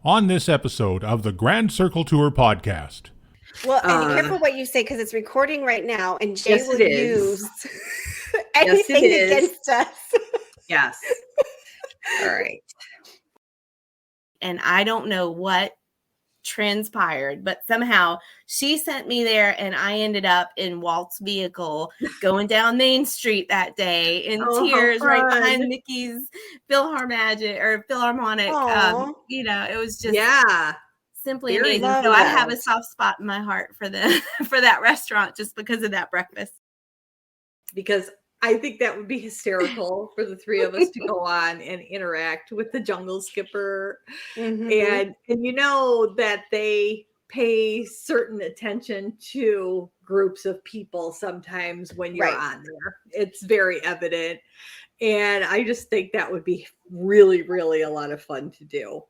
on this episode of the Grand Circle Tour podcast. Well, and be careful what you say because it's recording right now, and Jay will use anything against us. Yes. All right. And I don't know what transpired, but somehow she sent me there, and I ended up in Walt's vehicle going down Main Street that day in tears, right behind Mickey's Philharmonic. It was just simply amazing. So I have a soft spot in my heart for that restaurant just because of that breakfast. Because I think that would be hysterical for the three of us to go on and interact with the Jungle Skipper. Mm-hmm. And you know that they pay certain attention to groups of people sometimes when you're on there. It's very evident. And I just think that would be really, really a lot of fun to do.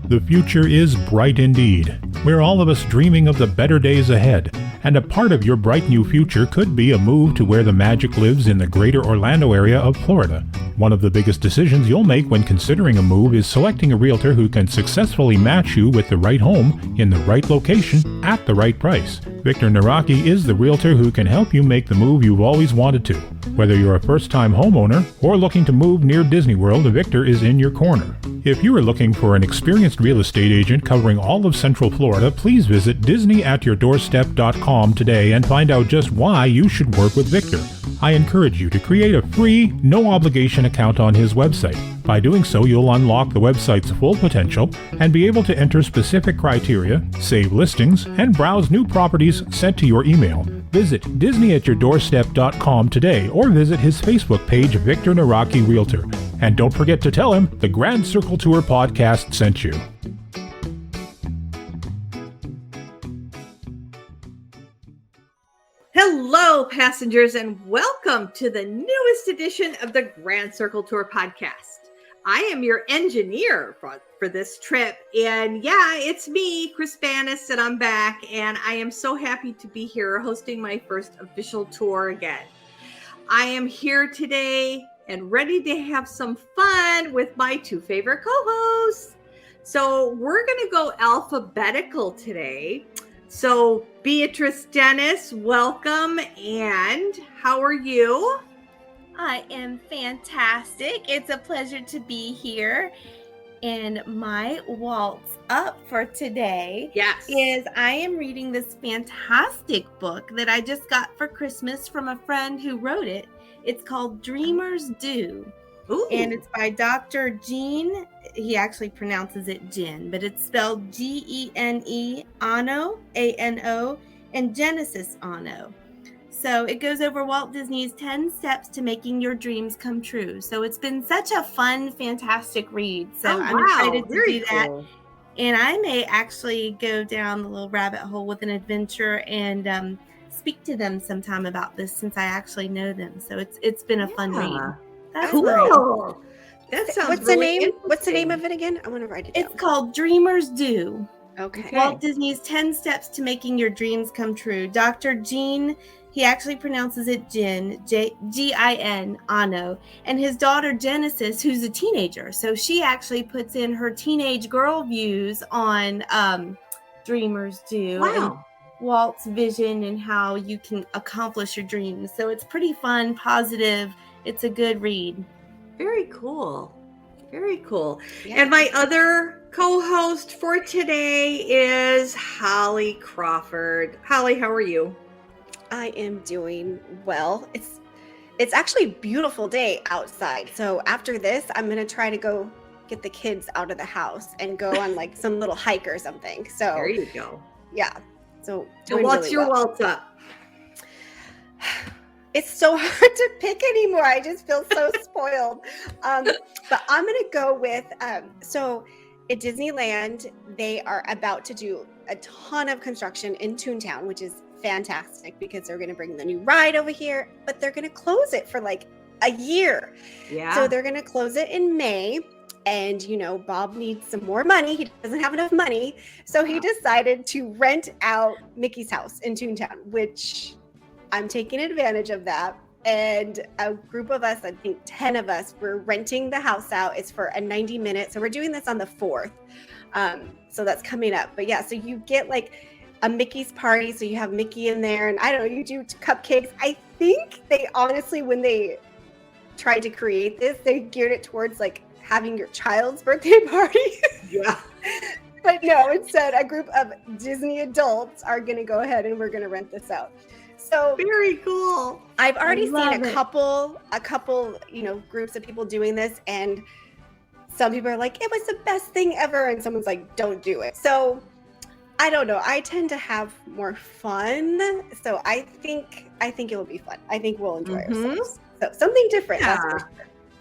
The future is bright indeed. We're all of us dreaming of the better days ahead, and a part of your bright new future could be a move to where the magic lives in the greater Orlando area of Florida. One of the biggest decisions you'll make when considering a move is selecting a realtor who can successfully match you with the right home in the right location at the right price. Victor Naraki is the realtor who can help you make the move you've always wanted to. Whether you're a first-time homeowner or looking to move near Disney World, Victor is in your corner. If you are looking for an experienced real estate agent covering all of Central Florida, please visit DisneyAtYourDoorstep.com today and find out just why you should work with Victor. I encourage you to create a free, no-obligation account on his website. By doing so, you'll unlock the website's full potential and be able to enter specific criteria, save listings, and browse new properties sent to your email. Visit DisneyAtYourDoorstep.com today or visit his Facebook page, Victor Naraki Realtor. And don't forget to tell him the Grand Circle Tour podcast sent you. Hello, passengers, and welcome to the newest edition of the Grand Circle Tour podcast. I am your engineer for this trip, and it's me, Kris Banas, and I'm back, and I am so happy to be here hosting my first official tour again. I am here today and ready to have some fun with my two favorite co-hosts. So we're going to go alphabetical today. So Beatrice, Denis, welcome, and how are you? I am fantastic. It's a pleasure to be here. And my waltz up for today is I am reading this fantastic book that I just got for Christmas from a friend who wrote it. It's called Dreamers Do. Ooh. And it's by Dr. Gene. He actually pronounces it Gin, but it's spelled Gene Ano, A-N-O, and Genesis Ano. So it goes over Walt Disney's 10 steps to making your dreams come true. So it's been such a fun, fantastic read. So I'm excited to do that. And I may actually go down the little rabbit hole with an adventure and speak to them sometime about this since I actually know them. So it's been a fun read. That's cool. That sounds What's the name? What's the name of it again? I want to write it down. It's called Dreamers Do. Okay. Walt Disney's 10 steps to making your dreams come true. Dr. Gene, he actually pronounces it Gin, Gin, Ano, and his daughter Genesis, who's a teenager. So she actually puts in her teenage girl views on Dreamers Do. Wow. And Walt's vision and how you can accomplish your dreams. So it's pretty fun, positive. It's a good read. Very cool. Very cool. Yeah. And my other co-host for today is Holly Crawford. Holly, how are you? I am doing well. It's actually a beautiful day outside. So after this, I'm going to try to go get the kids out of the house and go on like some little hike or something. So there you go. Yeah. So what's really your waltz up? It's so hard to pick anymore. I just feel so spoiled. But I'm going to go with, so at Disneyland, they are about to do a ton of construction in Toontown, which is fantastic because they're going to bring the new ride over here, but they're going to close it for like a year. Yeah. So they're going to close it in May. And, you know, Bob needs some more money. He doesn't have enough money. So he decided to rent out Mickey's house in Toontown, which I'm taking advantage of that. and a group of us, I think 10 of us, we're renting the house out. It's for a 90-minute. So we're doing this on the 4th. So that's coming up. But yeah, so you get like a Mickey's party. So you have Mickey in there, and I don't know, you do cupcakes. I think they honestly, when they tried to create this, they geared it towards like having your child's birthday party. Yeah. But no, instead a group of Disney adults are going to go ahead and we're going to rent this out. So very cool. I've already seen a couple, groups of people doing this, and some people are like, it was the best thing ever, and someone's like, don't do it. So I don't know. I tend to have more fun, so I think it will be fun. I think we'll enjoy ourselves. So something different. Yeah. That's for sure.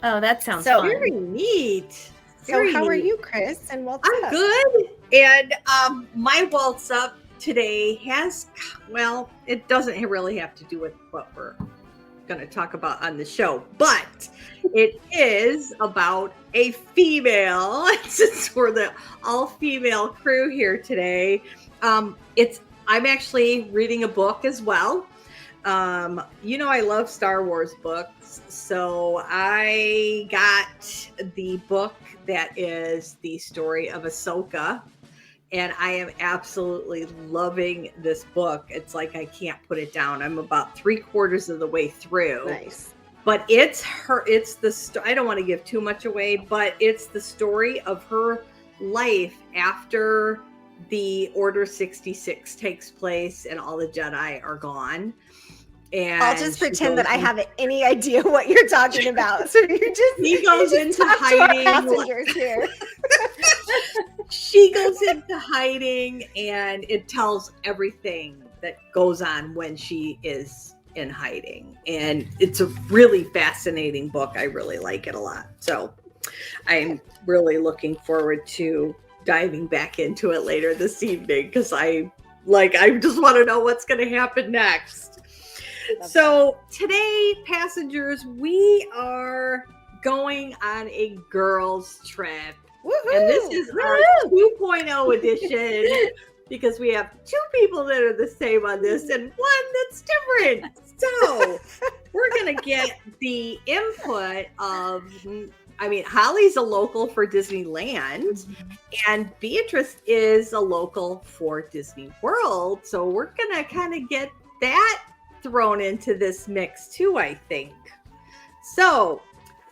Oh, that sounds fun. Very neat. So how are you, Kris? And what's I'm up? good. And my waltz up today has, well, it doesn't really have to do with what we're going to talk about on the show, but it is about a female, since we're the all-female crew here today. I'm actually reading a book as well. I love Star Wars books, so I got the book that is the story of Ahsoka, and I am absolutely loving this book. It's like I can't put it down. I'm about 3/4 of the way through. Nice. But I don't want to give too much away, but it's the story of her life after the Order 66 takes place and all the Jedi are gone. And I'll just pretend that I haven't any idea what you're talking about. So he goes into hiding. Passengers here. She goes into hiding, and it tells everything that goes on when she is in hiding. And it's a really fascinating book. I really like it a lot. So I'm really looking forward to diving back into it later this evening, because I just want to know what's going to happen next. So today, passengers, we are going on a girls trip. Woo-hoo! And this is our 2.0 edition, because we have 2 people that are the same on this and one that's different. So we're going to get the input of, Holly's a local for Disneyland, and Beatrice is a local for Disney World. So we're going to kind of get that thrown into this mix too, I think. So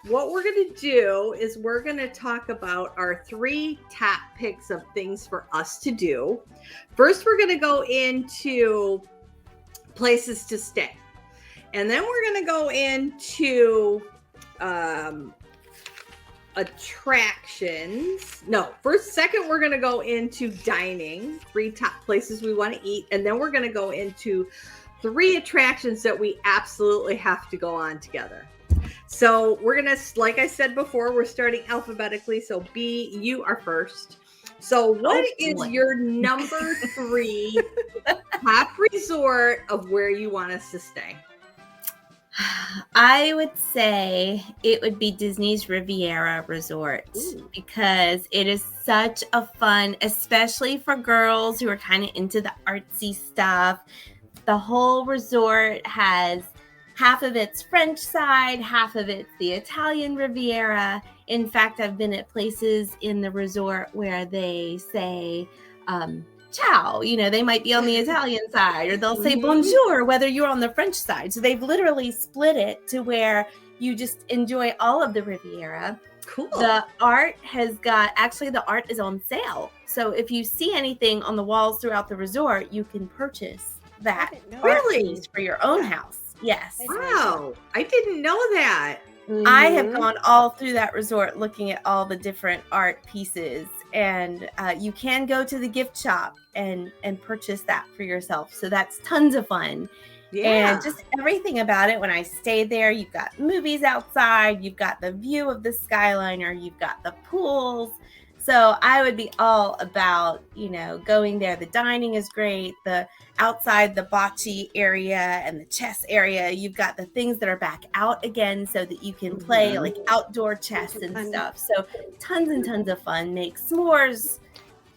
what we're going to do is we're going to talk about our 3 top picks of things for us to do. First, we're going to go into places to stay. And then we're going to go into attractions. Second, we're going to go into dining, 3 top places we want to eat. And then we're going to go into 3 attractions that we absolutely have to go on together. So we're going to, like I said before, we're starting alphabetically. So B, you are first. So what is your number 3 top resort of where you want us to stay? I would say it would be Disney's Riviera Resort. Ooh. Because it is such a fun, especially for girls who are kind of into the artsy stuff. The whole resort has half of it's French side, half of it's the Italian Riviera. In fact, I've been at places in the resort where they say ciao. They might be on the Italian side, or they'll say bonjour, whether you're on the French side. So they've literally split it to where you just enjoy all of the Riviera. Cool. The art the art is on sale. So if you see anything on the walls throughout the resort, you can purchase that piece for your own house. Yes. Wow. I didn't know that. Mm-hmm. I have gone all through that resort looking at all the different art pieces, and you can go to the gift shop and purchase that for yourself. So that's tons of fun. Yeah. And just everything about it. When I stayed there, you've got movies outside, you've got the view of the Skyliner, you've got the pools. So I would be all about, going there. The dining is great. The outside, the bocce area and the chess area, you've got the things that are back out again so that you can play like outdoor chess and stuff. So tons and tons of fun. Make s'mores.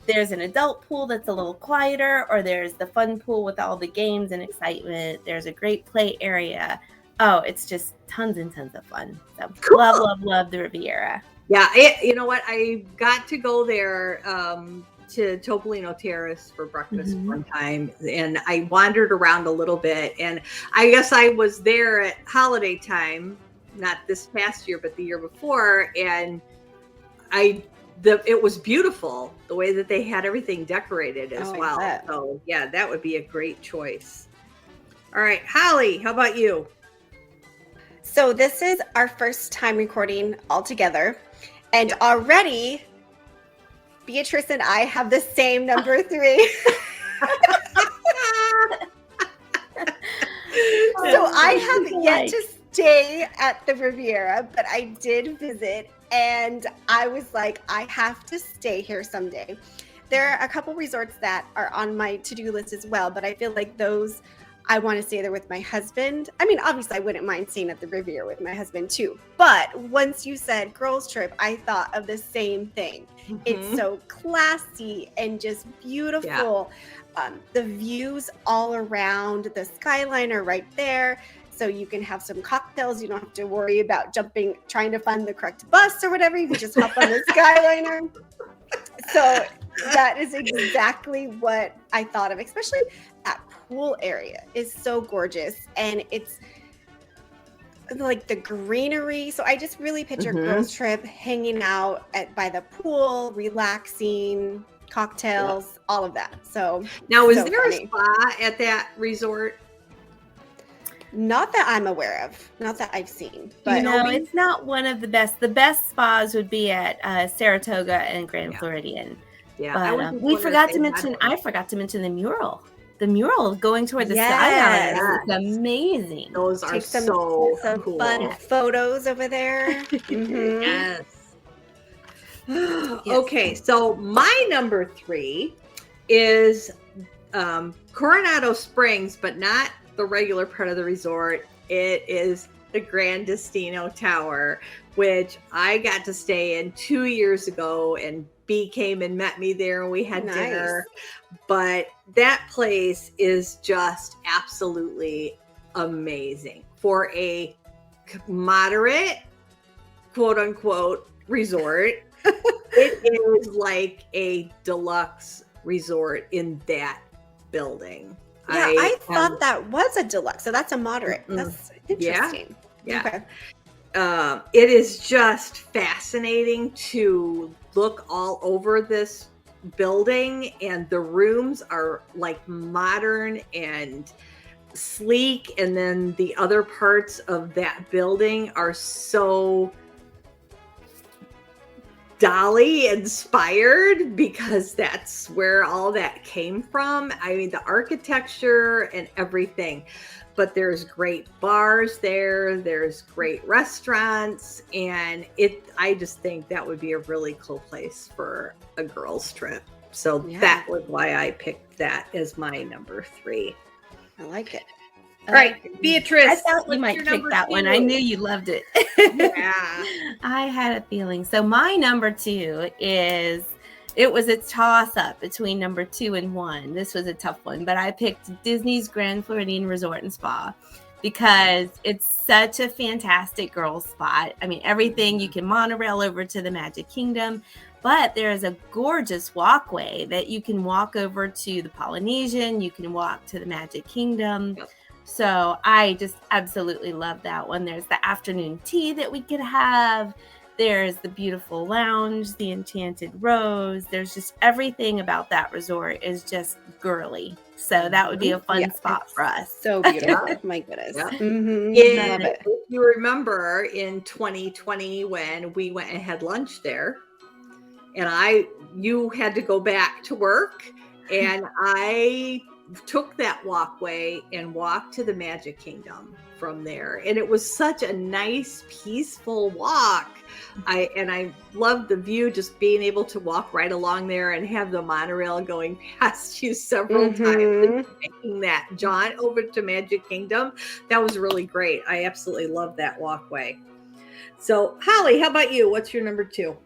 There's an adult pool that's a little quieter, or there's the fun pool with all the games and excitement. There's a great play area. oh, it's just tons and tons of fun. So Cool. love the Riviera. Yeah, you know what? I got to go there to Topolino Terrace for breakfast one time, and I wandered around a little bit. And I guess I was there at holiday time, not this past year, but the year before, and it was beautiful the way that they had everything decorated as well. So yeah, that would be a great choice. All right, Holly, how about you? So this is our first time recording all together, and already Beatrice and I have the same number 3. So I have yet to stay at the Riviera, but I did visit, and I was like, I have to stay here someday. There are a couple resorts that are on my to-do list as well, but I feel like those, I want to stay there with my husband. I mean, obviously I wouldn't mind staying at the Riviera with my husband too, but once you said girls trip, I thought of the same thing. It's so classy and just beautiful. Yeah. The views all around, the skyline are right there. So you can have some cocktails. You don't have to worry about trying to find the correct bus or whatever. You can just hop on the Skyliner. So that is exactly what I thought of, especially that pool area is so gorgeous. And it's like the greenery. So I just really picture girls trip, hanging out by the pool, relaxing, cocktails, all of that. So now, is there a spa at that resort? Not that I'm aware of, not that I've seen. But it's not one of the best. The best spas would be at Saratoga and Grand Floridian. Yeah, but I forgot to mention the mural. The mural going toward the skyline is amazing. Those are so cool. Fun photos over there. Yes. Okay, so my number 3 is Coronado Springs, but not the regular part of the resort. It is the Grandistino Tower, which I got to stay in 2 years ago, and B came and met me there and we had dinner. But that place is just absolutely amazing for a moderate, quote unquote, resort. It is like a deluxe resort in that building. Yeah, I thought that was a deluxe. So that's a moderate. That's interesting. Yeah. Okay. It is just fascinating to look all over this building, and the rooms are like modern and sleek, and then the other parts of that building are so Dali inspired, because that's where all that came from. I mean, the architecture and everything. But there's great bars there, there's great restaurants, and I just think that would be a really cool place for a girls' trip. So that was why I picked that as my number 3. I like it. All right, Beatrice. I thought you might pick that one. I knew you loved it. Yeah. I had a feeling. So my number 2 it was a toss-up between number 2 and 1. This was a tough one, but I picked Disney's Grand Floridian Resort and Spa because it's such a fantastic girls' spot. I mean, everything, you can monorail over to the Magic Kingdom, but there is a gorgeous walkway that you can walk over to the Polynesian, you can walk to the Magic Kingdom. Yep. So I just absolutely love that one. There's the afternoon tea that we could have. There's the beautiful lounge, the enchanted rose. There's just everything about that resort is just girly. So that would be a fun spot for us. So beautiful. My goodness. Yeah. Love it. If you remember in 2020 when we went and had lunch there, and you had to go back to work, and I took that walkway and walked to the Magic Kingdom from there, and it was such a nice, peaceful walk. I loved the view, just being able to walk right along there and have the monorail going past you several times and making that jaunt over to Magic Kingdom. That was really great. I absolutely loved that walkway. So Holly, how about you? What's your number 2?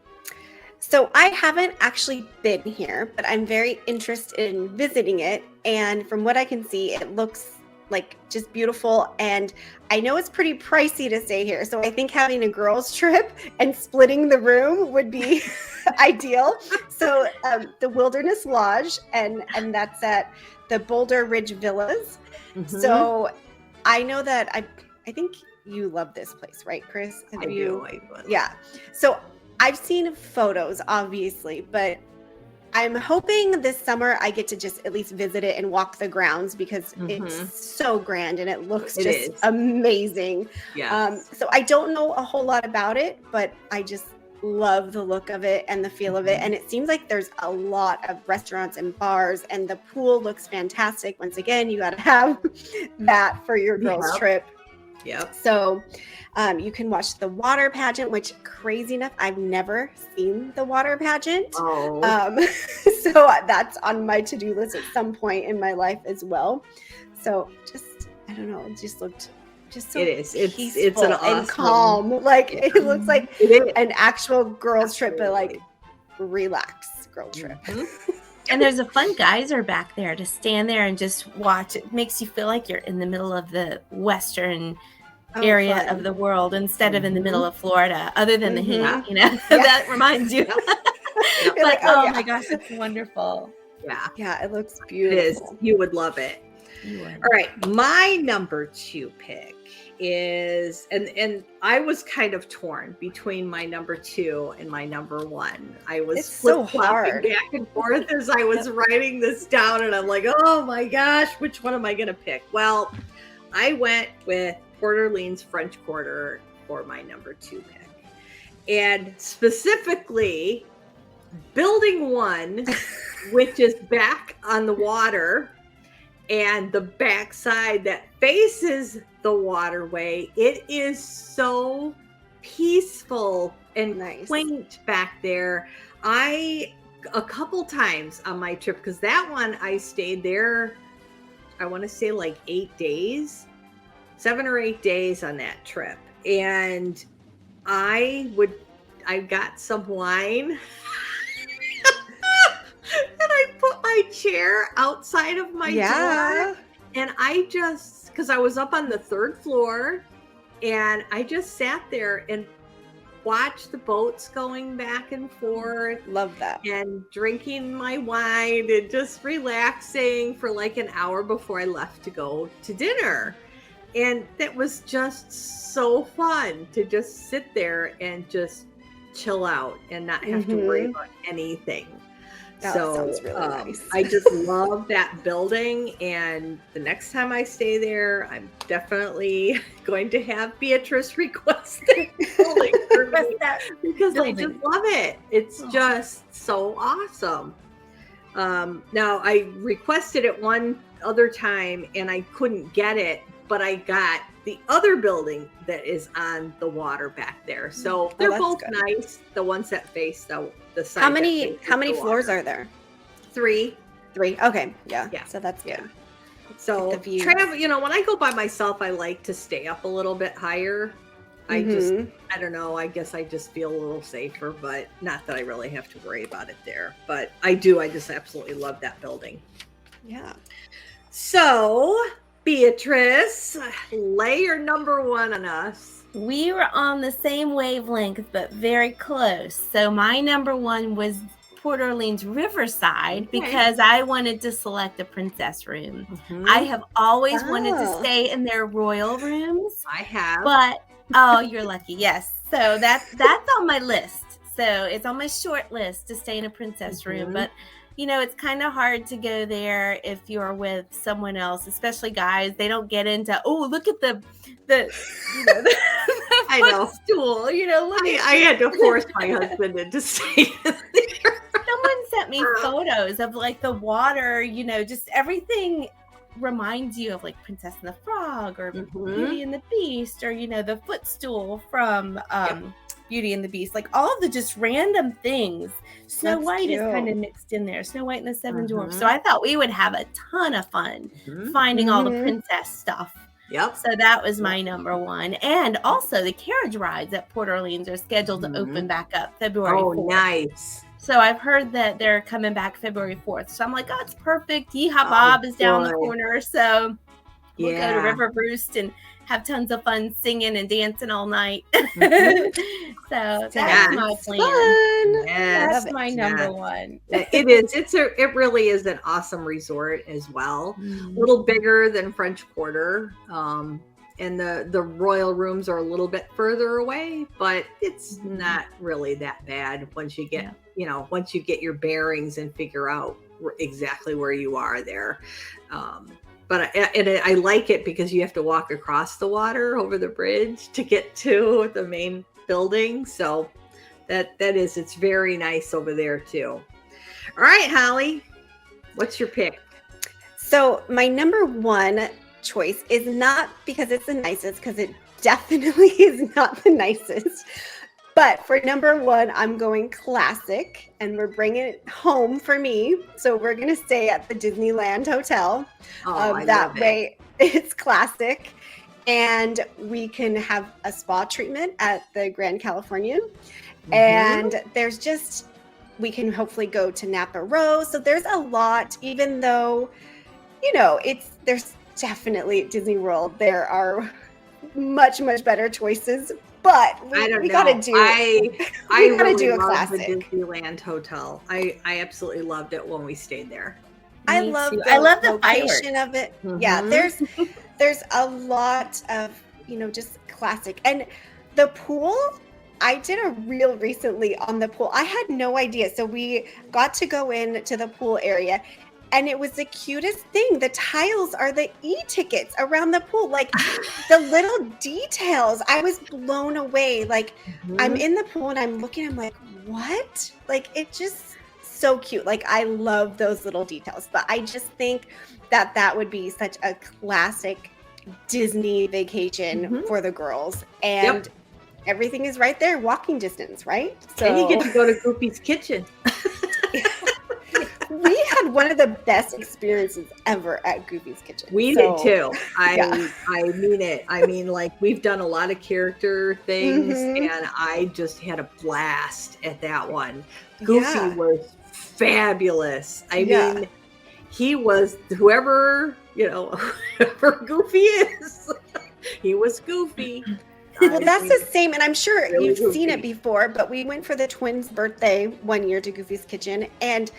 So I haven't actually been here, but I'm very interested in visiting it. And from what I can see, it looks like just beautiful. And I know it's pretty pricey to stay here. So I think having a girls trip and splitting the room would be ideal. So the Wilderness Lodge, and that's at the Boulder Ridge Villas. So I know that I think you love this place, right, Kris? I do. Yeah. So I've seen photos, obviously, but I'm hoping this summer I get to just at least visit it and walk the grounds because it's so grand and it looks amazing. Yes. So I don't know a whole lot about it, but I just love the look of it and the feel of it. And it seems like there's a lot of restaurants and bars, and the pool looks fantastic. Once again, you got to have that for your girls trip. Yep. So you can watch the water pageant, which, crazy enough, I've never seen the water pageant. Oh. So that's on my to-do list at some point in my life as well. So just, I don't know, it just looked just so peaceful it's an awesome, and calm. Like it looks like an actual girls trip, but like relax girl trip. And there's a fun geyser back there to stand there and just watch. It makes you feel like you're in the middle of the western area of the world instead of in the middle of Florida, other than the heat, you know. That reminds you. But like, my gosh, it's wonderful. Yeah, it looks beautiful. It is. You would love it. All right, my number 2 pick is, and I was kind of torn between my number 2 and my number 1. I was flip-flopping back and forth as I was writing this down, and I'm like, oh my gosh, which one am I gonna pick? Well, I went with Port Orleans French Quarter for my number 2 pick, and specifically building 1, which is back on the water, and the backside that faces the waterway. It is so peaceful and quaint back there. A couple times on my trip, because that one I stayed there, I want to say like 8 days, 7 or 8 days on that trip. And I got some wine and I put my chair outside of my door, and I just, because I was up on the 3rd floor, and I just sat there and watched the boats going back and forth. Love that. And drinking my wine and just relaxing for like an hour before I left to go to dinner. And that was just so fun to just sit there and just chill out and not have to worry about anything. That sounds really nice. I just love that building, and the next time I stay there, I'm definitely going to have Beatrice request it because I just love it. It's just so awesome. Now, I requested it one other time, and I couldn't get it, but I got the other building that is on the water back there. So they're both nice. The ones that face the side. How many floors are there? 3. Okay. Yeah. So that's good. So travel, when I go by myself, I like to stay up a little bit higher. I don't know. I guess I just feel a little safer, but not that I really have to worry about it there. But I just absolutely love that building. Yeah. So Beatrice, lay your number 1 on us. We were on the same wavelength, but very close. So my number 1 was Port Orleans Riverside because I wanted to select a princess room. I have always wanted to stay in their royal rooms. I have. But, you're lucky. Yes. So that's on my list. So it's on my short list to stay in a princess room. But it's kind of hard to go there if you're with someone else, especially guys. They don't get into, look at the I know footstool. I had to force my husband into staying there. Someone sent me photos of like the water, just everything reminds you of like Princess and the Frog or Beauty and the Beast, or the footstool from Beauty and the Beast, like all of the just random things. Snow White is kind of mixed in there, Snow White and the Seven Dwarfs. So I thought we would have a ton of fun finding all the princess stuff. Yep. So that was my number 1. And also the carriage rides at Port Orleans are scheduled to open back up February 4th. Oh, nice. So I've heard that they're coming back February 4th. So I'm like, it's perfect. Yeehaw Bob is down the corner. So We'll go to River Roost and have tons of fun singing and dancing all night. So that's my plan. Yes, that's my number one. It is. It really is an awesome resort as well. A little bigger than French Quarter. And the royal rooms are a little bit further away, but it's not really that bad once you get, once you get your bearings and figure out exactly where you are there. But I like it because you have to walk across the water over the bridge to get to the main building. So it's very nice over there too. All right, Holly, what's your pick? So my number one choice is not because it's the nicest, because it definitely is not the nicest. But for number one, I'm going classic, and we're bringing it home for me. So we're going to stay at the Disneyland Hotel. That way it's classic. And we can have a spa treatment at the Grand Californian. And we can hopefully go to Napa Row. So there's a lot, even though, there's definitely at Disney World, there are much, much better choices, but we gotta do I gotta really do a love classic. the Disneyland Hotel. I absolutely loved it when we stayed there. I love the location of it. Yeah, there's a lot of just classic. And the pool, I did a reel recently on the pool. I had no idea. So we got to go in to the pool area, and it was the cutest thing. The tiles are the e-tickets around the pool. Like the little details. I was blown away. Like I'm in the pool and I'm looking, I'm like, what? Like it just so cute. Like I love those little details. But I just think that would be such a classic Disney vacation for the girls. And everything is right there, walking distance, right? So and you get to go to Goofy's Kitchen. We had one of the best experiences ever at Goofy's Kitchen. We did too. I mean it. I mean, like we've done a lot of character things, and I just had a blast at that one. Goofy was fabulous. I mean, he was whoever Goofy is. He was Goofy. Well, that's the same, and I'm sure you've seen it before, but we went for the twins' birthday one year to Goofy's Kitchen, and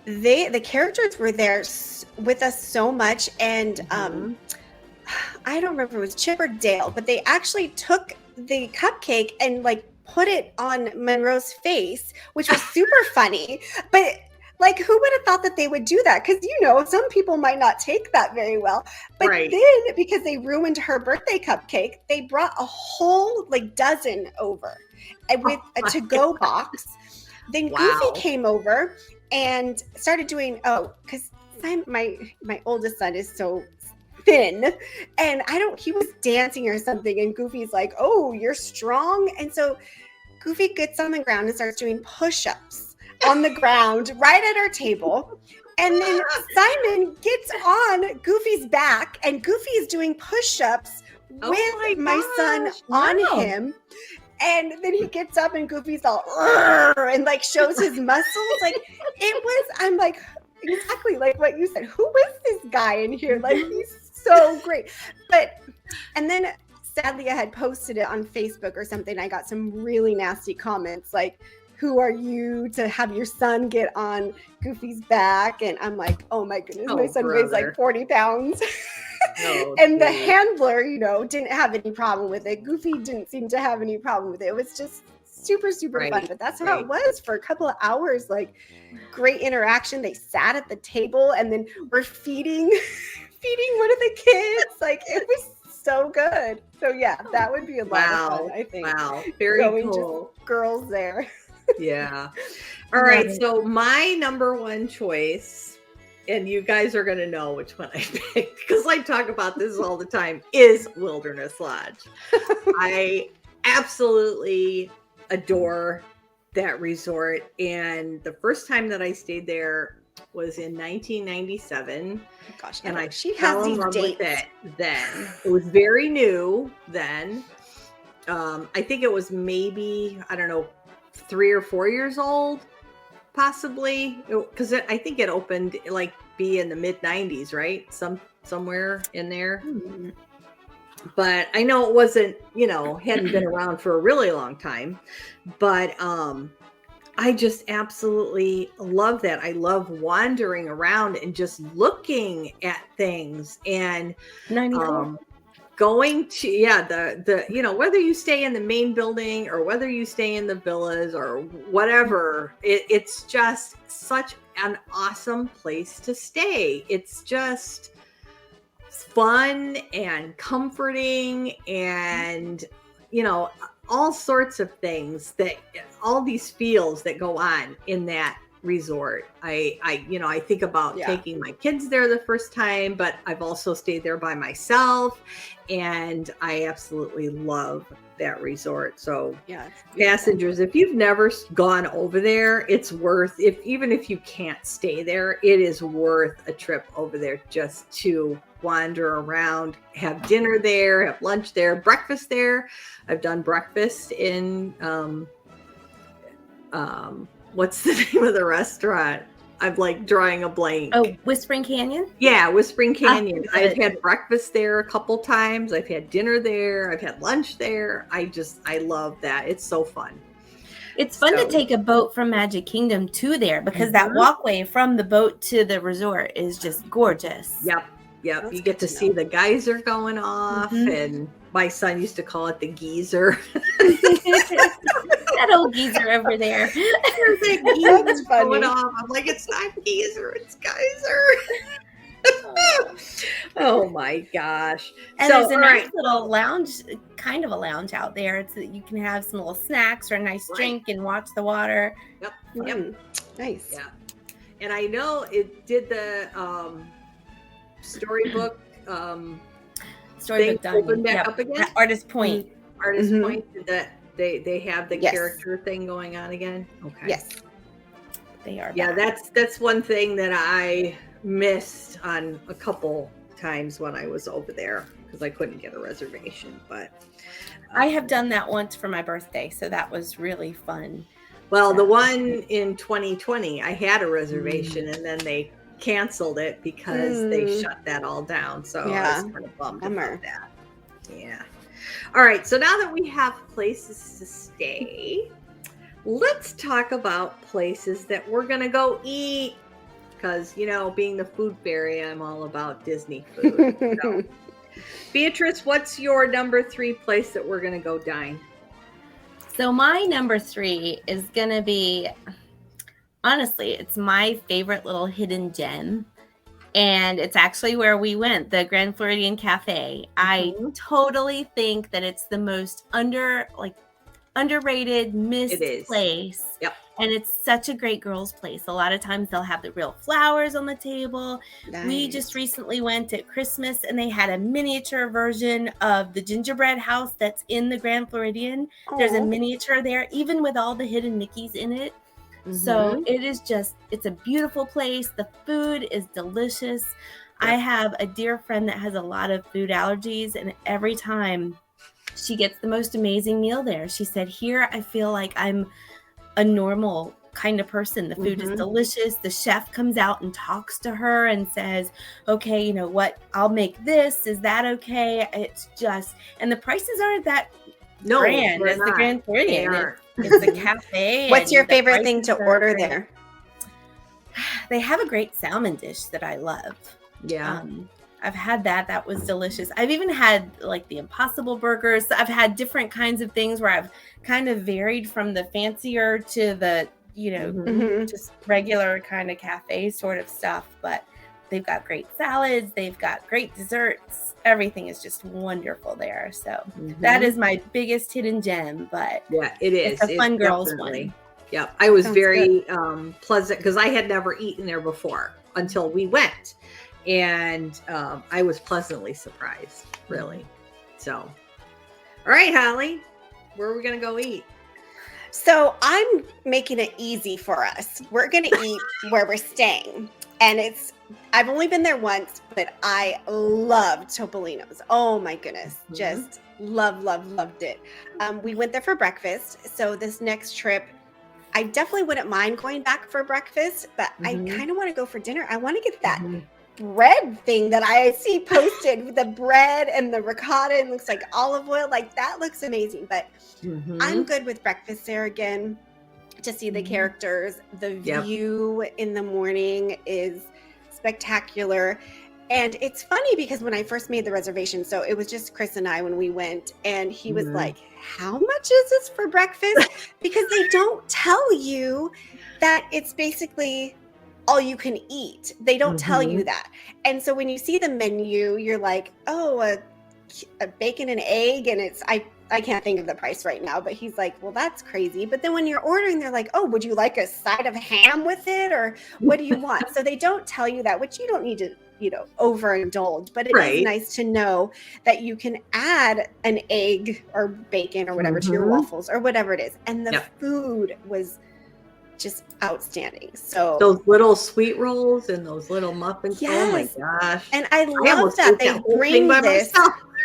the characters were there with us so much, and I don't remember if it was Chip or Dale, but they actually took the cupcake and like put it on Monroe's face, which was super funny. But like, who would have thought that they would do that? Because some people might not take that very well. But then, because they ruined her birthday cupcake, they brought a whole dozen over with a to-go box. Then Goofy came over and started doing, because my oldest son is so thin, and he was dancing or something, and Goofy's like, oh, you're strong. And so Goofy gets on the ground and starts doing push-ups on the ground right at our table. And then Simon gets on Goofy's back, and Goofy is doing push-ups with my son on him. And then he gets up and Goofy's all and shows his muscles. I'm like, exactly like what you said. Who is this guy in here? Like, he's so great. And then sadly I had posted it on Facebook or something. I got some really nasty comments like, who are you to have your son get on Goofy's back? And I'm like, oh my goodness, my son weighs like 40 pounds. And the handler, didn't have any problem with it. Goofy didn't seem to have any problem with it. It was just super, super fun. But that's how it was for a couple of hours. Like, great interaction. They sat at the table and then we're feeding one of the kids. Like, it was so good. So yeah, that would be a lot of fun, I think. Wow, very cool. Just girls there. Yeah. All right. So my number one choice, and you guys are going to know which one I picked because I talk about this all the time, is Wilderness Lodge. I absolutely adore that resort. And the first time that I stayed there was in 1997. Gosh, and she has these dates. With it then. It was very new then. I think it was maybe, 3 or 4 years old, possibly, because I think it opened be in the mid 90s, right? Somewhere in there. But I know it wasn't, hadn't been around for a really long time. But I just absolutely love that. I love wandering around and just looking at things and going to the whether you stay in the main building or whether you stay in the villas or whatever, it's just such an awesome place to stay. It's just fun and comforting and all sorts of things, that all these feels that go on in that resort. I think about taking my kids there the first time, but I've also stayed there by myself, and I absolutely love that resort. So passengers, if you've never gone over there, it's worth, even if you can't stay there, it is worth a trip over there just to wander around, have dinner there, have lunch there, breakfast there. I've done breakfast in what's the name of the restaurant? I'm like drawing a blank. Oh, Whispering Canyon? Yeah, Whispering Canyon. I've had breakfast there a couple times. I've had dinner there. I've had lunch there. I love that. It's so fun. It's fun to take a boat from Magic Kingdom to there, because that walkway from the boat to the resort is just gorgeous. Yep. You get to see the geyser going off, and my son used to call it the geezer. That old geezer over there. There's that geezer going off. I'm like, it's not geezer, it's geyser. Oh my gosh. And there's a nice little lounge, kind of a lounge out there. It's that you can have some little snacks or a nice drink and watch the water. Yep. Nice. Yeah. And I know it did the storybook done. Open back up again. Artist Point. Artist Point. That they have the character thing going on again. Okay. Yes. They are. Yeah, that's one thing that I missed on a couple times when I was over there, because I couldn't get a reservation. But I have done that once for my birthday, so that was really fun. Well, the one in 2020, I had a reservation, and then they canceled it because they shut that all down. So I was kind of bummed about that. Yeah. All right. So now that we have places to stay, let's talk about places that we're going to go eat. Because, being the food fairy, I'm all about Disney food. So, Beatrice, what's your number 3 place that we're going to go dine? So my number 3 is going to be, honestly, it's my favorite little hidden gem. And it's actually where we went, the Grand Floridian Cafe. I totally think that it's the most underrated, missed place. Yep. And it's such a great girls' place. A lot of times they'll have the real flowers on the table. Nice. We just recently went at Christmas, and they had a miniature version of the gingerbread house that's in the Grand Floridian. Aww. There's a miniature there, even with all the hidden Mickeys in it. So it's a beautiful place. The food is delicious. Yeah. I have a dear friend that has a lot of food allergies, and every time she gets the most amazing meal there. She said, here, I feel like I'm a normal kind of person. The food is delicious. The chef comes out and talks to her and says, okay, you know what? I'll make this. Is that okay? It's just, and the prices aren't that grand as the Grand Floridian. It's a cafe. What's your favorite thing to order there? They have a great salmon dish that I love. Yeah. I've had that. That was delicious. I've even had like the Impossible burgers. I've had different kinds of things where I've kind of varied from the fancier to the, just regular kind of cafe sort of stuff. But they've got great salads. They've got great desserts. Everything is just wonderful there. So that is my biggest hidden gem. But yeah, it is. It's a fun girls one. Yeah, I was very pleasant because I had never eaten there before until we went. And I was pleasantly surprised, really. So, all right, Holly, where are we going to go eat? So I'm making it easy for us. We're going to eat where we're staying. And I've only been there once, but I loved Topolino's. Oh my goodness. Just loved it. We went there for breakfast. So this next trip, I definitely wouldn't mind going back for breakfast, but I kind of want to go for dinner. I want to get that bread thing that I see posted with the bread and the ricotta and looks like olive oil. Like that looks amazing, but I'm good with breakfast there again to see the characters. The view in the morning is spectacular. And it's funny because when I first made the reservation, so it was just Kris and I when we went, and he was like, how much is this for breakfast? Because they don't tell you that it's basically all you can eat. They don't tell you that. And so when you see the menu, you're like, oh, a bacon and egg, and it's, I can't think of the price right now, but he's like, well, that's crazy. But then when you're ordering, they're like, oh, would you like a side of ham with it? Or what do you want? So they don't tell you that, which you don't need to, overindulge, but it is nice to know that you can add an egg or bacon or whatever to your waffles or whatever it is. And the food was just outstanding. So those little sweet rolls and those little muffins. Oh my gosh. And I love that they bring this.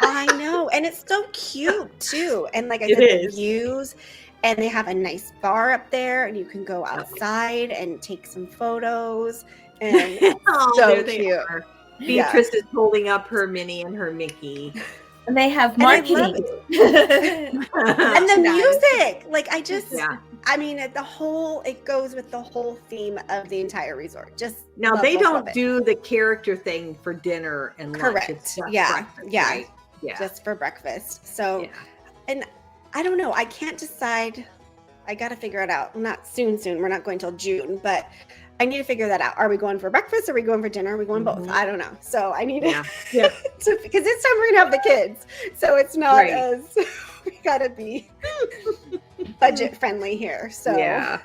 I know. And it's so cute too. And like I said, the views, and they have a nice bar up there, and you can go outside and take some photos. And so cute. Beatrice is holding up her Minnie and her Mickey. And they have marketing. And the music. Like I mean, it goes with the whole theme of the entire resort. Just now they don't do the character thing for dinner and lunch. Correct. It's just breakfast, right? Just for breakfast. So, and I don't know. I can't decide. I got to figure it out. Not soon. We're not going till June, but I need to figure that out. Are we going for breakfast? Are we going for dinner? Are we going both? I don't know. So I need to, because this time we're going to have the kids. So it's not as, we got to be budget friendly here. So yeah.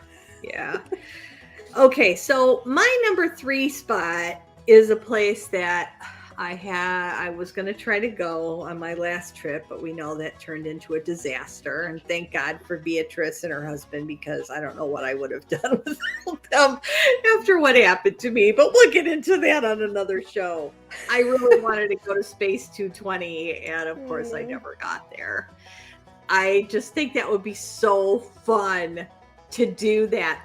Okay. So my number 3 spot is a place that I was going to try to go on my last trip, but we know that turned into a disaster. And thank God for Beatrice and her husband, because I don't know what I would have done without them after what happened to me. But we'll get into that on another show. I really wanted to go to Space 220, and of course I never got there. I just think that would be so fun to do that.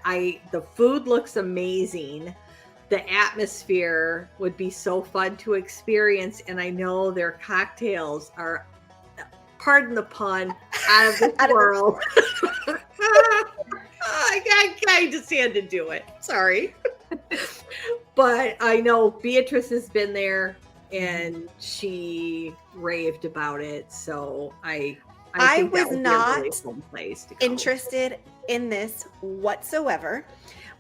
The food looks amazing. The atmosphere would be so fun to experience. And I know their cocktails are, pardon the pun, out of this world. I just had to do it. Sorry. But I know Beatrice has been there and she raved about it. So I think was not a really fun place to go. Interested in this whatsoever.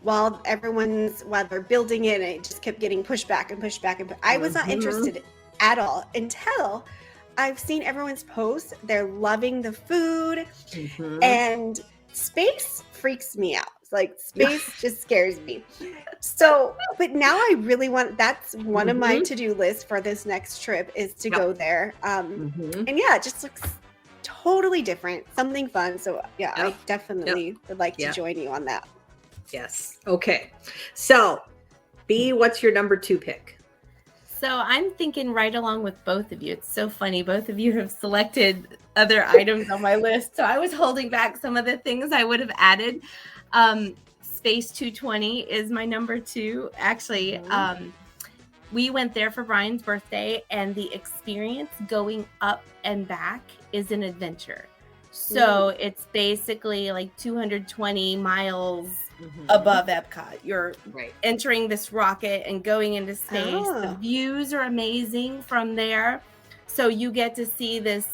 While they're building it, and it just kept getting pushed back. I was not interested at all until I've seen everyone's posts. They're loving the food, and space freaks me out. Like space just scares me. So, but now I really that's one of my to-do lists for this next trip is to go there. And it just looks totally different, something fun. So I definitely would like to join you on that. Yes. Okay. So, B, what's your number 2 pick? So I'm thinking right along with both of you. It's so funny. Both of you have selected other items on my list. So I was holding back some of the things I would have added. Space 220 is my number 2. Actually, we went there for Brian's birthday, and the experience going up and back is an adventure. So it's basically like 220 miles above Epcot. You're entering this rocket and going into space. The views are amazing from there. So you get to see this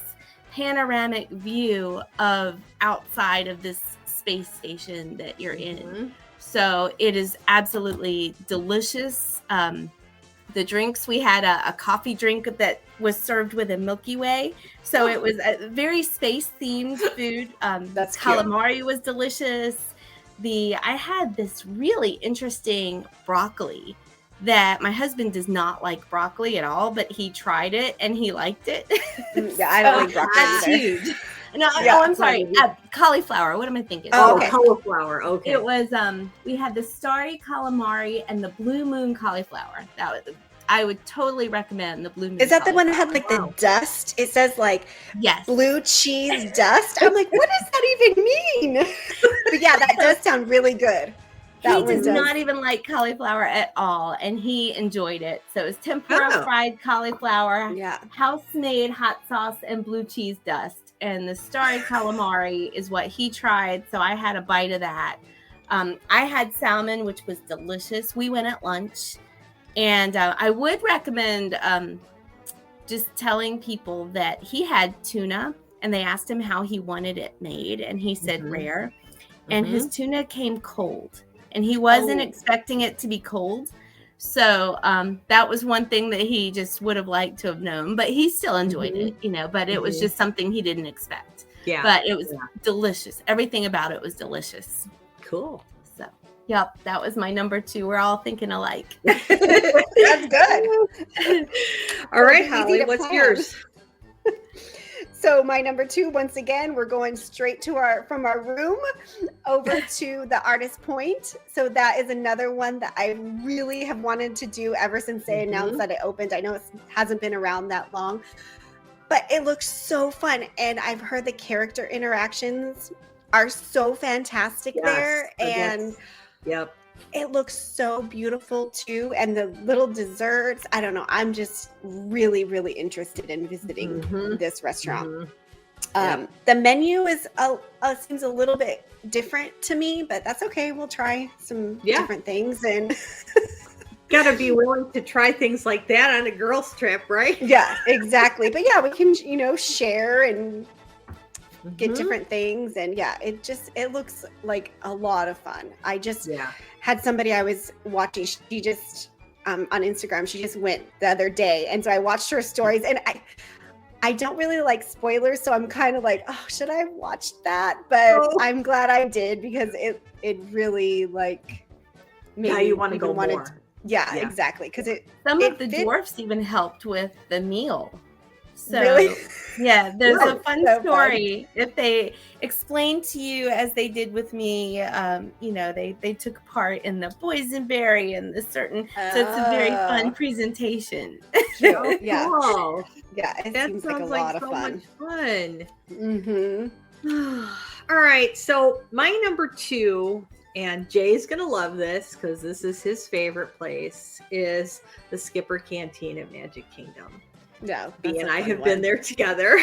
panoramic view of outside of this space station that you're in. So it is absolutely delicious. The drinks, we had a coffee drink that was served with a Milky Way. So it was a very space-themed food. That's calamari was delicious. I had this really interesting broccoli that my husband does not like broccoli at all, but he tried it and he liked it. Yeah, I don't like broccoli. That's huge. No, I'm sorry. Cauliflower. What am I thinking? Okay. Cauliflower. Okay. It was, we had the starry calamari and the blue moon cauliflower. That was I would totally recommend the Blue Moon. Is that the one that had like the dust? It says like blue cheese dust. I'm like, what does that even mean? But yeah, that does sound really good. He does not even like cauliflower at all, and he enjoyed it. So it was tempura fried cauliflower, house-made hot sauce, and blue cheese dust. And the starry calamari is what he tried, so I had a bite of that. I had salmon, which was delicious. We went at lunch, and I would recommend just telling people that he had tuna, and they asked him how he wanted it made, and he said rare, and his tuna came cold. And he wasn't expecting it to be cold. So that was one thing that he just would have liked to have known. But he still enjoyed it, you know. But it was just something he didn't expect. Yeah. But it was delicious. Everything about it was delicious. Cool. So, yep, that was my number 2. We're all thinking alike. That's good. All right, Holly, what's yours? So my number 2, once again, we're going straight to from our room over to the Artist Point. So that is another one that I really have wanted to do ever since they announced that it opened. I know it hasn't been around that long, but it looks so fun. And I've heard the character interactions are so fantastic there. And it looks so beautiful too. And the little desserts, I don't know. I'm just really, really interested in visiting this restaurant. The menu is seems a little bit different to me, but that's okay. We'll try some different things, and gotta be willing to try things like that on a girls' trip, right? Yeah, exactly. But yeah, we can, share and get different things, and it looks like a lot of fun. I just had somebody I was watching, she just on Instagram, she just went the other day, and so I watched her stories, and I don't really like spoilers, so I'm kind of like, oh, should I have watched that? But I'm glad I did, because it really like made you want to go more. Exactly, because some of the dwarfs even helped with the meal. So, really? Yeah, there's a fun story. If they explain to you, as they did with me, they took part in the boysenberry and the certain. So it's a very fun presentation. Cool. Yeah, it that seems sounds like a lot so of fun. Much fun. All right, so my number 2, and Jay's gonna love this because this is his favorite place, is the Skipper Canteen at Magic Kingdom. Yeah, B and I have been there together.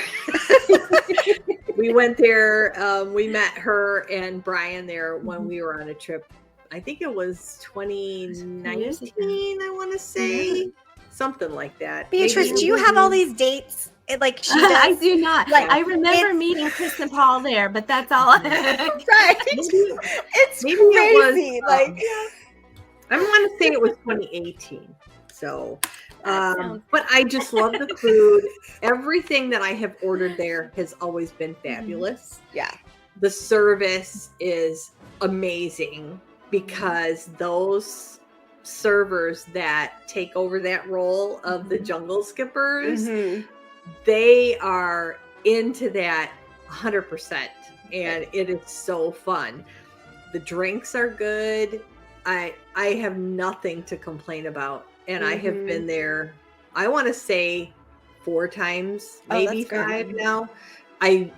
We went there. We met her and Brian there when we were on a trip. I think it was 2019. I want to say something like that. Beatrice, do you have all these dates? Like she does? I do not. Like, I remember meeting Kris and Paul there, but that's all. Right? It's maybe crazy. It was, I want to say it was 2018. So. But I just love the food. Everything that I have ordered there has always been fabulous. Yeah. The service is amazing because those servers that take over that role of the jungle skippers, they are into that 100%. And it is so fun. The drinks are good. I have nothing to complain about. And I have been there, I want to say 4 times, maybe 5 now. I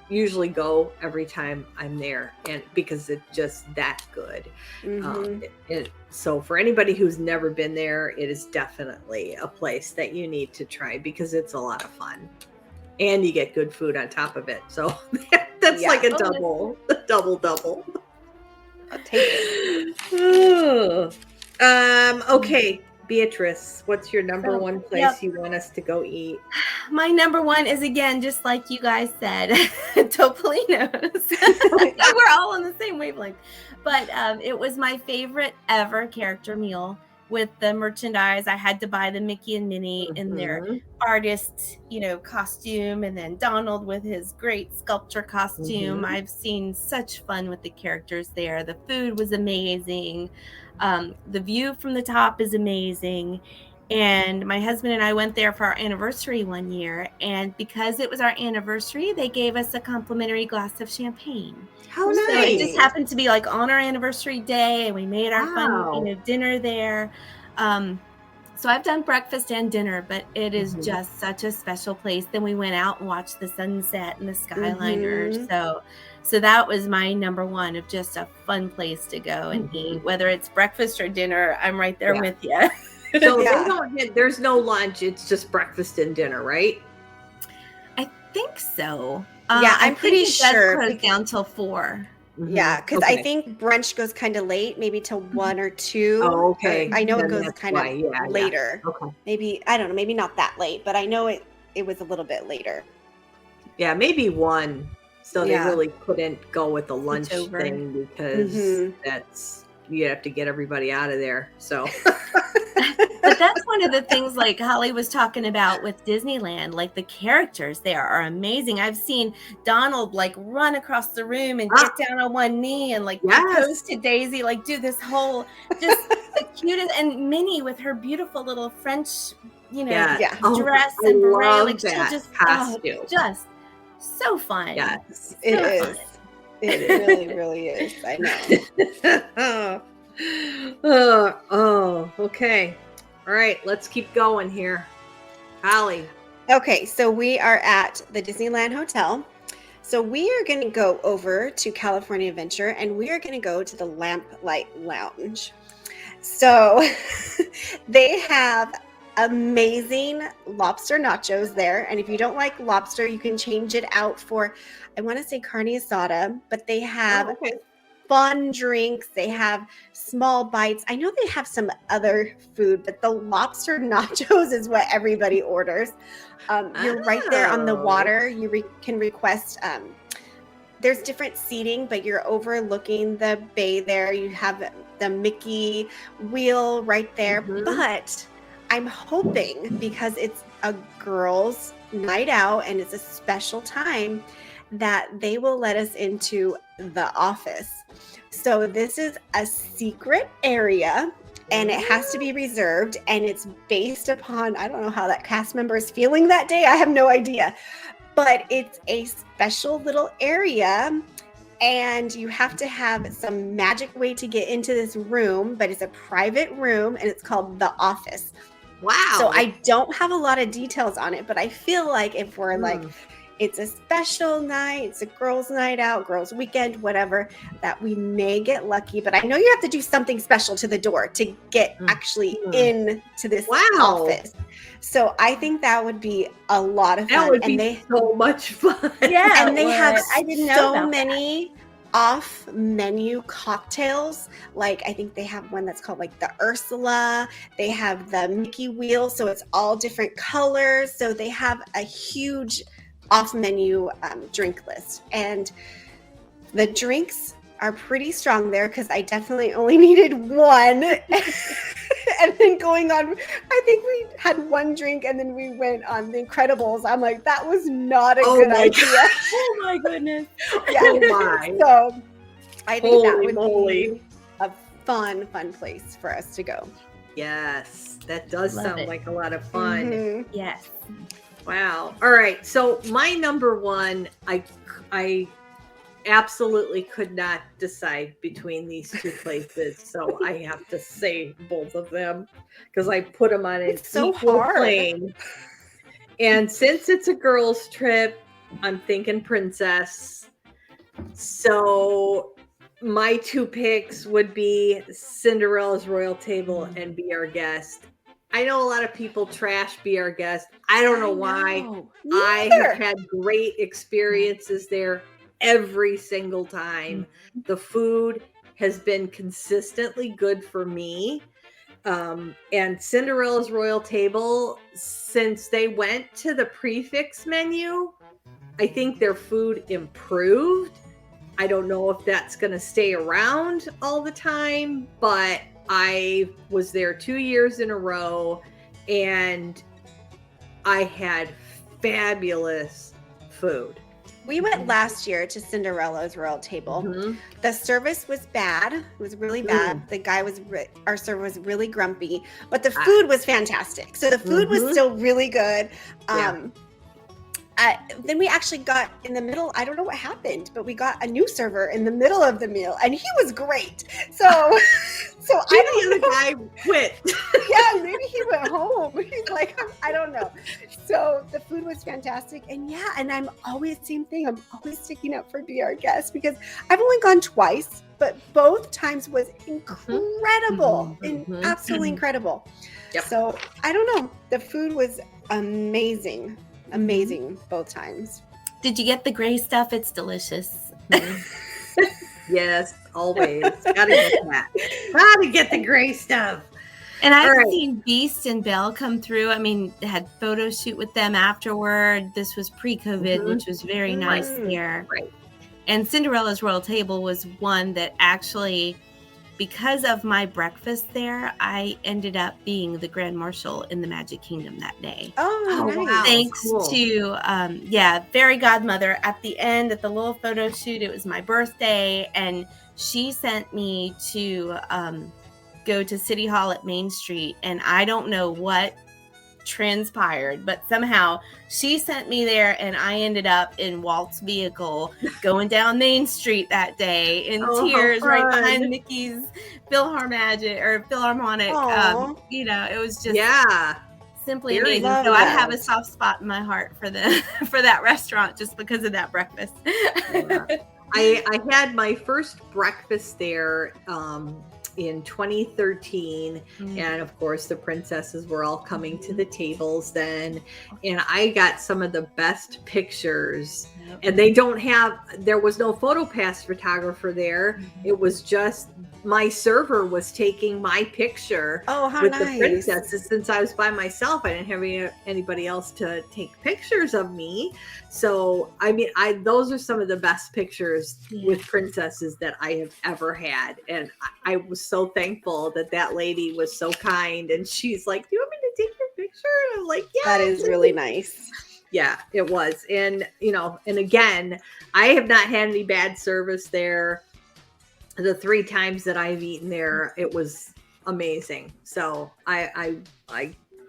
usually go every time I'm there, and because it's just that good. So for anybody who's never been there, it is definitely a place that you need to try because it's a lot of fun. And you get good food on top of it. So that's like a double. I'll take it. Okay. Beatrice, what's your number 1 place you want us to go eat? My number 1 is, again, just like you guys said, Topolino's. We're all on the same wavelength. But it was my favorite ever character meal with the merchandise. I had to buy the Mickey and Minnie in their artist, costume, and then Donald with his great sculpture costume. I've seen such fun with the characters there. The food was amazing. The view from the top is amazing. And my husband and I went there for our anniversary one year. And because it was our anniversary, they gave us a complimentary glass of champagne. How nice. So it just happened to be like on our anniversary day, and we made our fun, dinner there. So I've done breakfast and dinner, but it is just such a special place. Then we went out and watched the sunset and the Skyliner. So that was my number one of just a fun place to go and eat. Whether it's breakfast or dinner, I'm right there with you. So there's no lunch. It's just breakfast and dinner, right? I think so. I'm pretty sure. It does close down till 4. Yeah, because I think brunch goes kind of late, maybe till 1 or 2. Oh, okay. I know it goes kind of later. Yeah. Okay. Maybe, I don't know, maybe not that late, but I know it was a little bit later. Yeah, maybe 1. So they really couldn't go with the lunch thing because that's, you have to get everybody out of there. So. But that's one of the things like Holly was talking about with Disneyland, like the characters there are amazing. I've seen Donald like run across the room and get down on one knee and like propose to Daisy, like do this whole just the cutest, and Minnie with her beautiful little French, dress and beret, like she'll just costume. Just so fun. Yes, it is. It really, really is. I know. Okay. All right, let's keep going here. Holly. Okay, so we are at the Disneyland Hotel. So we are going to go over to California Adventure, and we are going to go to the Lamplight Lounge. So they have amazing lobster nachos there. And if you don't like lobster, you can change it out for, I want to say carne asada, but they have fun drinks. They have small bites. I know they have some other food, but the lobster nachos is what everybody orders. You're right there on the water. You can request, there's different seating, but you're overlooking the bay there. You have the Mickey wheel right there. But I'm hoping, because it's a girls' night out and it's a special time, that they will let us into the office. So this is a secret area, and it has to be reserved, and it's based upon, I don't know how that cast member is feeling that day. I have no idea, but it's a special little area, and you have to have some magic way to get into this room, but it's a private room, and it's called the office. Wow. So I don't have a lot of details on it, but I feel like if we're like, it's a special night, it's a girls' night out, girls' weekend, whatever, that we may get lucky. But I know you have to do something special to the door to get actually into this office. So I think that would be a lot of fun. That would be so much fun. Yeah. And they have so many off-menu cocktails. Like, I think they have one that's called like the Ursula. They have the Mickey wheel. So it's all different colors. So they have a huge off-menu drink list, and the drinks are pretty strong there because I definitely only needed one. And then going on, I think we had one drink and then we went on The Incredibles. I'm like, that was not a good idea. Oh my goodness. Yeah. Oh my. So I think that would be a fun place for us to go. Yes, that does sound like a lot of fun. Yes. Wow. All right. So my number one, I absolutely could not decide between these two places. So I have to say both of them because I put them on an equal plane. And since it's a girls' trip, I'm thinking princess. So my two picks would be Cinderella's Royal Table and Be Our Guest. I know a lot of people trash Be Our Guest. I don't know why. I have had great experiences there every single time. The food has been consistently good for me. And Cinderella's Royal Table, since they went to the prefix menu, I think their food improved. I don't know if that's going to stay around all the time, but I was there 2 years in a row and I had fabulous food. We went last year to Cinderella's Royal Table. The service was bad. It was really bad. The guy was, our server was really grumpy, but the food was fantastic. So the food was still really good. then we actually got in the middle. I don't know what happened, but we got a new server in the middle of the meal, and he was great. So I don't know. The guy quit. Yeah, maybe he went home. He's like, I don't know. So the food was fantastic, and I'm always same thing. I'm always sticking up for Be Our Guest because I've only gone twice, but both times was incredible, absolutely incredible. Yep. So I don't know. The food was amazing both times. Did you get the gray stuff? It's delicious. Yes, always. Gotta get that. Gotta get the gray stuff. And I've seen Beast and Belle come through. I mean, had photo shoot with them afterward. This was pre-COVID, which was very nice there. Right. And Cinderella's Royal Table was one that actually, because of my breakfast there, I ended up being the Grand Marshal in the Magic Kingdom that day. Oh, nice. Wow. Thanks Cool. to, Fairy Godmother. At the end, at the little photo shoot, it was my birthday, and she sent me to go to City Hall at Main Street, and I don't know what transpired, but somehow she sent me there, and I ended up in Walt's vehicle going down Main Street that day in tears right behind Mickey's Philharmonic. It was just simply amazing. So I have a soft spot in my heart for that restaurant just because of that breakfast. I had my first breakfast there in 2013, and of course the princesses were all coming to the tables then, and I got some of the best pictures. And there was no PhotoPass photographer there. It was just my server was taking my picture with the princesses. Since I was by myself, I didn't have anybody else to take pictures of me. So I mean, those are some of the best pictures with princesses that I have ever had, and I was so thankful that lady was so kind, and she's like, "Do you want me to take your picture?" And I'm like, "Yeah." That is really nice. Yeah, it was. And, and again, I have not had any bad service there. The 3 times that I've eaten there, it was amazing. So I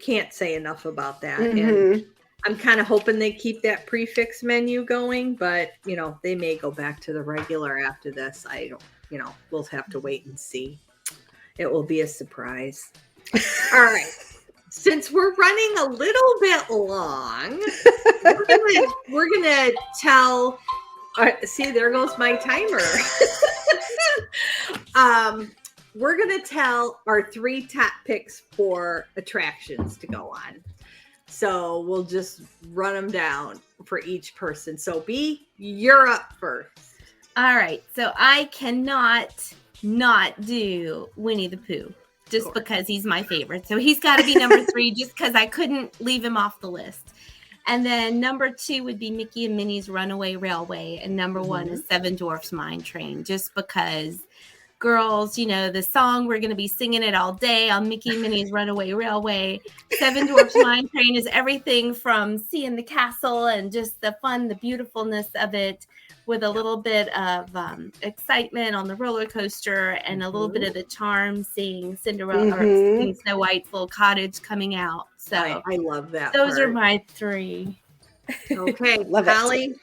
can't say enough about that. And I'm kind of hoping they keep that prefix menu going, but, they may go back to the regular after this. I don't, we'll have to wait and see. It will be a surprise. All right. Since we're running a little bit long, we're gonna tell. See, there goes my timer. We're gonna tell our 3 top picks for attractions to go on. So we'll just run them down for each person. So B, you're up first. All right. So I cannot not do Winnie the Pooh. Just because he's my favorite. So he's got to be number 3 just because I couldn't leave him off the list. And then number 2 would be Mickey and Minnie's Runaway Railway. And number 1 is Seven Dwarfs Mine Train. Just because, girls, the song, we're going to be singing it all day on Mickey and Minnie's Runaway Railway. Seven Dwarfs Mine Train is everything from seeing the castle and just the fun, the beautifulness of it, with a little bit of excitement on the roller coaster and a little bit of the charm seeing Cinderella or seeing Snow White's little cottage coming out. So I love that. Those are my 3. Okay, love Dali. it.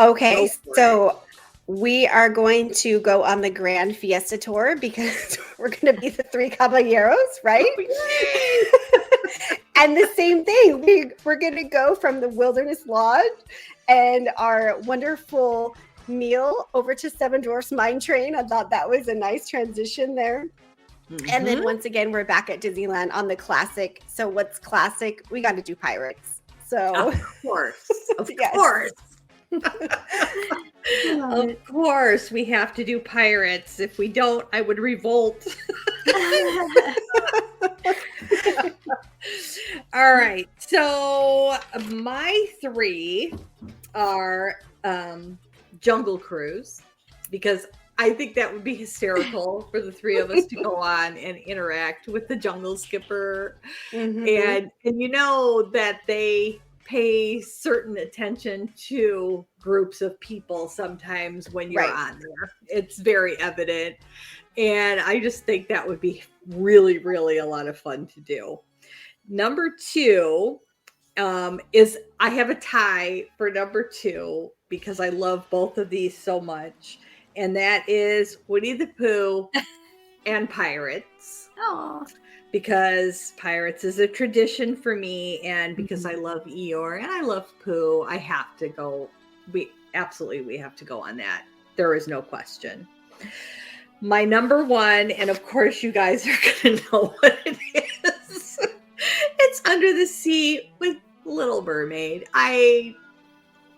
Okay, so we are going to go on the Grand Fiesta tour because we're going to be the 3 caballeros, right? And the same thing, we're going to go from the Wilderness Lodge and our wonderful meal over to Seven Dwarfs Mine Train. I thought that was a nice transition there. And then once again, we're back at Disneyland on the classic. So what's classic? We got to do Pirates. So of course, of course. Of course, we have to do Pirates. If we don't, I would revolt. All right. So my 3 are Jungle Cruise, because I think that would be hysterical for the 3 of us to go on and interact with the Jungle Skipper. And that they pay certain attention to groups of people sometimes when you're on there. It's very evident. And I just think that would be really, really a lot of fun to do. Number 2, is I have a tie for number 2 because I love both of these so much. And that is Winnie the Pooh and Pirates. Oh, because Pirates is a tradition for me, and because I love Eeyore and I love Pooh, I have to go. We have to go on that. There is no question. My number 1, and of course you guys are going to know what it is. It's Under the Sea with Little Mermaid.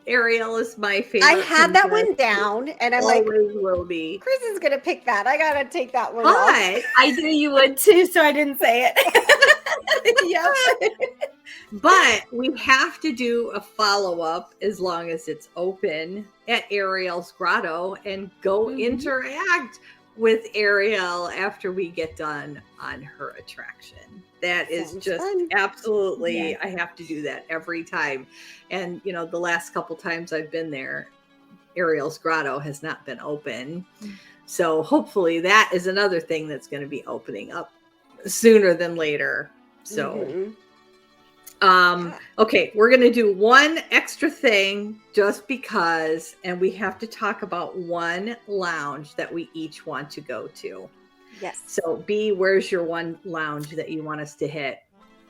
Ariel is my favorite. I had that one down, and I'm like, will be. Kris is gonna pick that. I gotta take that one But off. I knew you would too, so I didn't say it. Yep. But we have to do a follow-up as long as it's open at Ariel's Grotto and go interact with Ariel after we get done on her attraction. That is Sounds just fun. absolutely, Yes. I have to do that every time. And, the last couple times I've been there, Ariel's Grotto has not been open. So hopefully that is another thing that's going to be opening up sooner than later. So, okay, we're going to do one extra thing just because, and we have to talk about one lounge that we each want to go to. Yes. So, B, where's your one lounge that you want us to hit?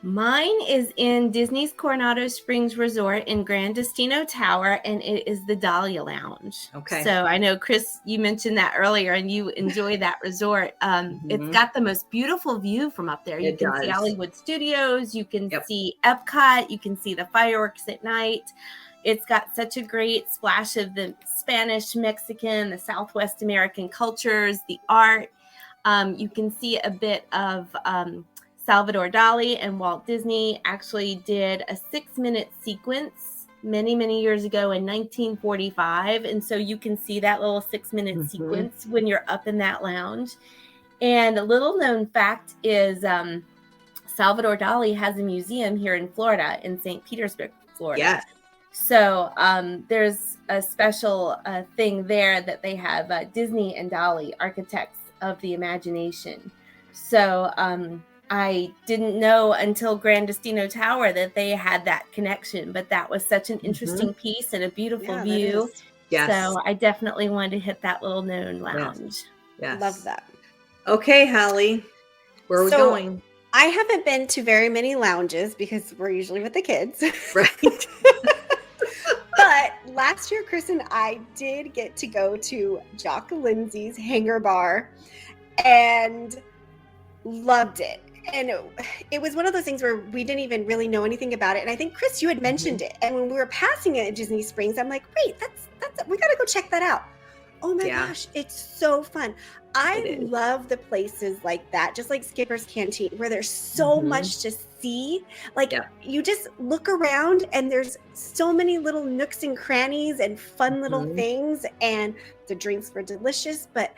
Mine is in Disney's Coronado Springs Resort in Grandistino Tower, and it is the Dahlia Lounge. Okay. So I know, Kris, you mentioned that earlier, and you enjoy that resort. It's got the most beautiful view from up there. You can see Hollywood Studios, you can see Epcot, you can see the fireworks at night. It's got such a great splash of the Spanish, Mexican, the Southwest American cultures, the art. You can see a bit of Salvador Dali, and Walt Disney actually did a 6-minute sequence many, many years ago in 1945. And so you can see that little 6-minute sequence when you're up in that lounge. And a little known fact is Salvador Dali has a museum here in Florida, in St. Petersburg, Florida. Yes. So there's a special thing there that they have Disney and Dali, architects of the imagination. So I didn't know until Grandistino Tower that they had that connection, but that was such an interesting piece and a beautiful view. Yes. So I definitely wanted to hit that little known lounge. Yes. Love that. Okay, Holly, where are we going? I haven't been to very many lounges because we're usually with the kids. Right. But last year, Kris and I did get to go to Jock Lindsay's Hangar Bar and loved it. And it was one of those things where we didn't even really know anything about it. And I think, Kris, you had mentioned it. And when we were passing it at Disney Springs, I'm like, wait, that's we got to go check that out. Oh my gosh, it's so fun. I love the places like that, just like Skipper's Canteen, where there's so much to see. Like you just look around and there's so many little nooks and crannies and fun little things, and the drinks were delicious, but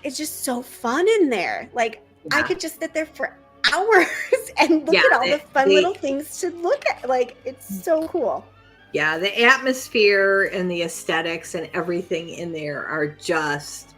it's just so fun in there. Like I could just sit there for hours and look at all the fun little things to look at. Like it's so cool. Yeah, the atmosphere and the aesthetics and everything in there are just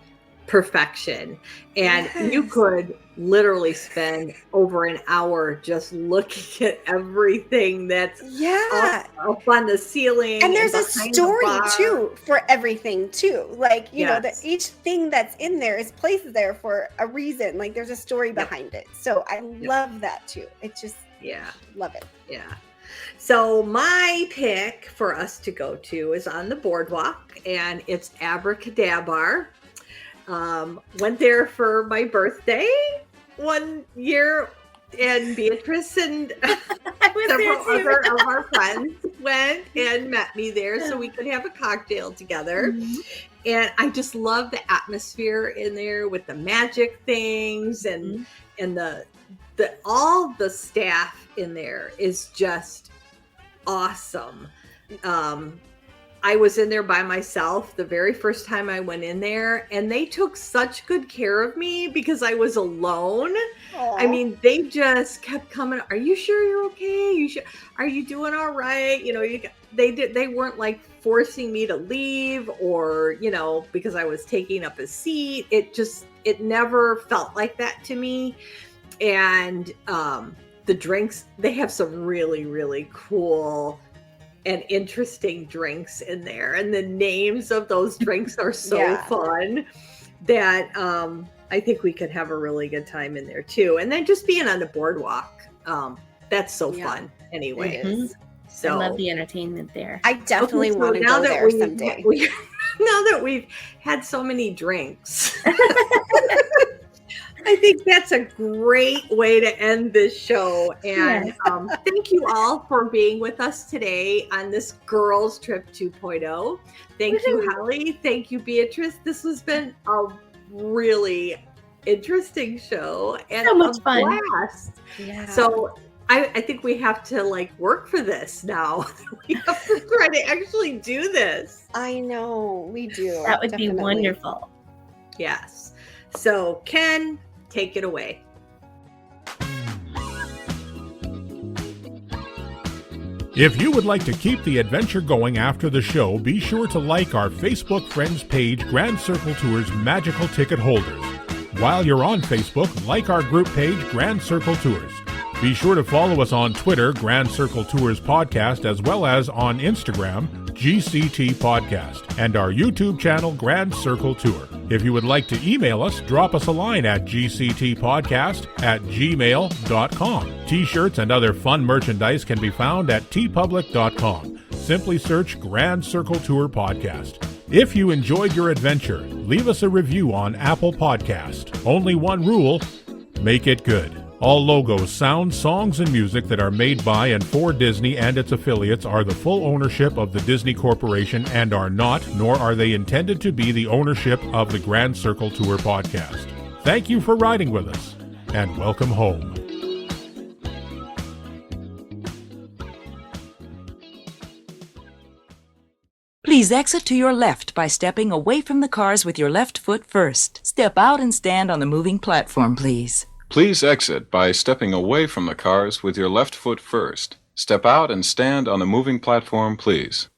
perfection. And you could literally spend over an hour just looking at everything that's up on the ceiling. And there's a story too for everything too. Like, you know, that each thing that's in there is placed there for a reason. Like there's a story behind it. So I love that too. It just, love it. Yeah. So my pick for us to go to is on the boardwalk, and it's Abracadabra. Went there for my birthday one year, and Beatrice and several other of our friends went and met me there so we could have a cocktail together. And I just love the atmosphere in there with the magic things and the all the staff in there is just awesome. I was in there by myself the very first time I went in there, and they took such good care of me because I was alone. Aww. I mean, they just kept coming. Are you sure you're okay? You sure? Are you doing all right? You know, they weren't like forcing me to leave or, you know, because I was taking up a seat. It never felt like that to me. And the drinks, they have some really, really cool and interesting drinks in there. And the names of those drinks are so fun that I think we could have a really good time in there too. And then just being on the boardwalk, that's so fun anyway. So I love the entertainment there. I definitely want to go there someday. Now that we've had so many drinks, I think that's a great way to end this show. And thank you all for being with us today on this Girls Trip 2.0. Thank you, Holly. Thank you, Beatrice. This has been a really interesting show and so much fun. Blast. Yeah. So I think we have to work for this now. We have to try to actually do this. I know, we do. That would be wonderful. Yes. So Ken, take it away. If you would like to keep the adventure going after the show, be sure to like our Facebook friends page, Grand Circle Tours Magical Ticket Holders. While you're on Facebook, like our group page, Grand Circle Tours. Be sure to follow us on Twitter, Grand Circle Tours Podcast, as well as on Instagram, GCT Podcast, and our YouTube channel, Grand Circle Tour. If you would like to email us, drop us a line at gctpodcast@gmail.com. T-shirts and other fun merchandise can be found at tpublic.com. Simply search Grand Circle Tour Podcast. If you enjoyed your adventure, leave us a review on Apple Podcast. Only one rule, make it good. All logos, sounds, songs, and music that are made by and for Disney and its affiliates are the full ownership of the Disney Corporation and are not, nor are they intended to be the ownership of the Grand Circle Tour Podcast. Thank you for riding with us, and welcome home. Please exit to your left by stepping away from the cars with your left foot first. Step out and stand on the moving platform, please. Please exit by stepping away from the cars with your left foot first. Step out and stand on the moving platform, please.